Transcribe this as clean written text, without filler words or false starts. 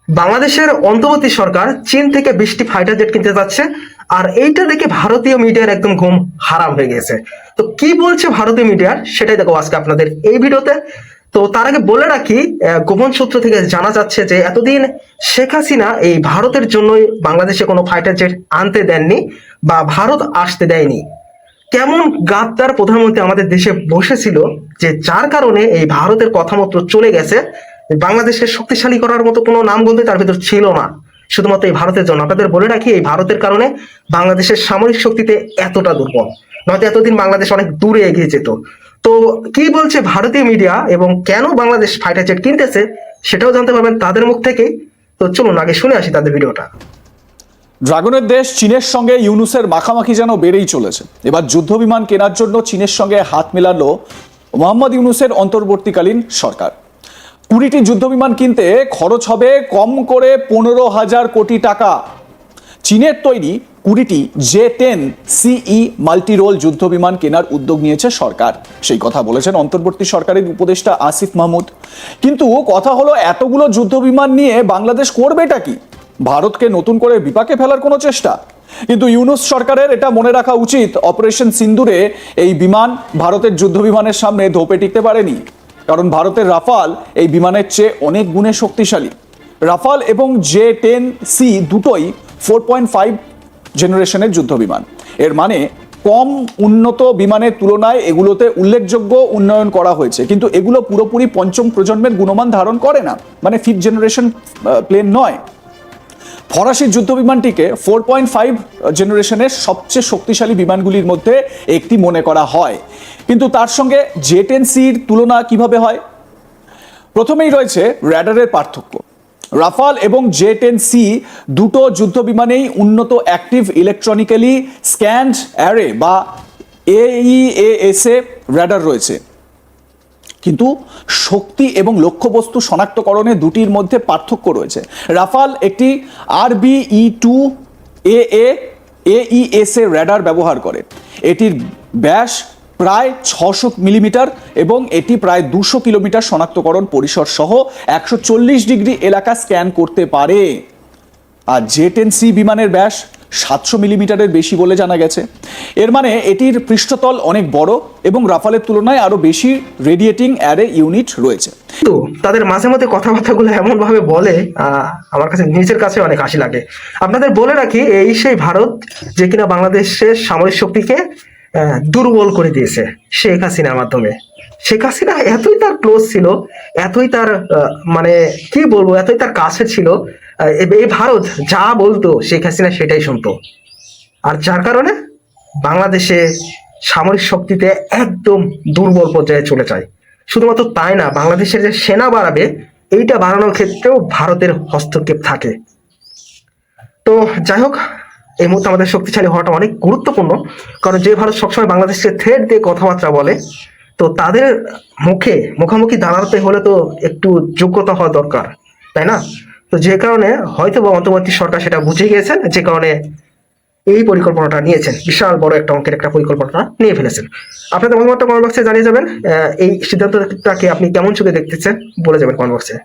বাংলাদেশের অন্তর্বর্তী সরকার চীন থেকে 20টি ফাইটার জেট কিনতে যাচ্ছে, আর এইটা দেখে ভারতীয় মিডিয়ার একদম ঘুম হারাম হয়ে গেছে। তো কি বলছে ভারতীয় মিডিয়ার সেটাই দেখো আজকে আপনাদের এই ভিডিওতে। তো তার আগে বলে রাখি, গোপন সূত্র থেকে জানা যাচ্ছে যে এতদিন শেখ হাসিনা এই ভারতের জন্যই বাংলাদেশে কোনো ফাইটার জেট আনতে দেননি বা ভারত আসতে দেয়নি। কেমন গাদ্দার প্রধানমন্ত্রী আমাদের দেশে বসেছিল যে যার কারণে এই ভারতের কথা মতো চলে গেছে। বাংলাদেশকে শক্তিশালী করার মতো কোনো নামগন্ধ তার ভিতর ছিল না, শুধুমাত্র এই ভারতের জন্য। আপনাদের বলে রাখি, এই ভারতের কারণে বাংলাদেশের সামরিক শক্তিতে এতটা দুর্বল, নয়তো এতদিন বাংলাদেশ অনেক দূরে এগিয়ে যেত। তো কি বলছে ভারতীয় মিডিয়া এবং কেন বাংলাদেশ ফাইটার জেট কিনতেছে সেটাও জানতে পারবেন তাদের মুখ থেকে। তো চলুন আগে শুনে আসি তাদের ভিডিওটা। ড্রাগনের দেশ চীনের সঙ্গে ইউনুসের মাখামাখি যেন বেড়েই চলেছে। এবার যুদ্ধ বিমান কেনার জন্য চীনের সঙ্গে হাত মেলালো মোহাম্মদ ইউনুসের অন্তর্বর্তীকালীন সরকার। 20টি যুদ্ধ বিমান কিনতে খরচ হবে কম করে 15,000 কোটি টাকা। চীনের তৈরি 20টি J-10 CE মাল্টিরোল যুদ্ধ বিমান কেনার উদ্যোগ নিয়েছে সরকার, সেই কথা বলেছেন অন্তর্বর্তী সরকারের উপদেষ্টা আসিফ মাহমুদ। কিন্তু কথা হলো, এতগুলো যুদ্ধ বিমান নিয়ে বাংলাদেশ করবেটা কি? ভারতকে নতুন করে বিপাকে ফেলার কোনো চেষ্টা? কিন্তু ইউনুস সরকারের এটা মনে রাখা উচিত, অপারেশন সিন্দুরে এই বিমান ভারতের যুদ্ধ বিমানের সামনে ধোপে টিকতে পারেনি। কারণ ভারতের রাফাল এই বিমানের চেয়ে অনেক গুণে শক্তিশালী। রাফাল এবং J-10C দুটোই 4.5 জেনারেশনের যুদ্ধ বিমান। এর মানে কম উন্নত বিমানের তুলনায় এগুলোতে উল্লেখযোগ্য উন্নয়ন করা হয়েছে, কিন্তু এগুলো পুরোপুরি পঞ্চম প্রজন্মের গুণমান ধারণ করে না, মানে 5th জেনারেশন প্লেন নয়। ফরাসি যুদ্ধ বিমানটিকে 4.5 জেনারেশনের সবচেয়ে শক্তিশালী বিমানগুলির মধ্যে একটি মনে করা হয়। কিন্তু তার সঙ্গে J-10Cর তুলনা কিভাবে হয়? প্রথমেই রয়েছে র্যাডারের পার্থক্য। রাফাল এবং J-10C দুটো যুদ্ধ বিমানেই উন্নত অ্যাক্টিভ ইলেকট্রনিক্যালি স্ক্যান্ড অ্যারে বা AEASA র্যাডার রয়েছে, কিন্তু শক্তি এবং লক্ষ্যবস্তু শনাক্তকরণে দুটির মধ্যে পার্থক্য রয়েছে। রাফাল একটি RBE-2 AA AESA র্যাডার ব্যবহার করে। এটির ব্যাস প্রায় 600 মিলিমিটার এবং এটি প্রায় 200 কিলোমিটার শনাক্তকরণ পরিসর সহ 140 ডিগ্রি এলাকা স্ক্যান করতে পারে। আর J-10C বিমানের ব্যাস 700 মিলিমিটারের বেশি বলে জানা গেছে। এর মানে এটির পৃষ্ঠতল অনেক বড় এবং রাফালের তুলনায় আরো বেশি রেডিয়েটিং অ্যারে ইউনিট রয়েছে। তো তাদের মাঝে মধ্যে কথাবার্তাগুলো এমন ভাবে বলে, আমার কাছে নিজের কাছে অনেক হাসি লাগে। আপনাদের বলে রাখি, এই সেই ভারত যে কিনা বাংলাদেশের সামরিক শক্তিকে দুর্বল করে দিয়েছে শেখ হাসিনার মাধ্যমে। শেখ হাসিনা এতই তার ক্লোজ ছিল, এতই তার মানে কি বলবো, এতই তার কাছে ছিল, এই ভারত যা বলতো শেখ হাসিনা সেটাই শুনতো। আর যার কারণে বাংলাদেশে সামরিক শক্তিতে একদম দুর্বল পর্যায়ে চলে যায়। শুধুমাত্র তাই না, বাংলাদেশের যে সেনা বাড়াবে এইটা বাড়ানোর ক্ষেত্রেও ভারতের হস্তক্ষেপ থাকে। তো যাই হোক, এই মুহূর্তে আমাদের শক্তিশালী হওয়াটা অনেক গুরুত্বপূর্ণ, কারণ যে ভারত সবসময় বাংলাদেশকে থ্রেট দিয়ে কথাবার্তা বলে, তো তাদের মুখোমুখি দাঁড়াতে হলে তো একটু যোগ্যতা হওয়া দরকার, তাই না? তো যে কারণে হয়তো বা অন্তর্বর্তী সরকার সেটা বুঝে গিয়েছেন, যে কারণে এই পরিকল্পনাটা নিয়েছেন, বিশাল বড় একটা অঙ্কের একটা পরিকল্পনা নিয়ে ফেলেছেন। আপনাদের মতামতটা কমেন্ট বক্সে জানিয়ে যাবেন। এই সিদ্ধান্তটাকে আপনি কেমন চোখে দেখতেছেন বলে যাবেন কমেন্ট বক্সে।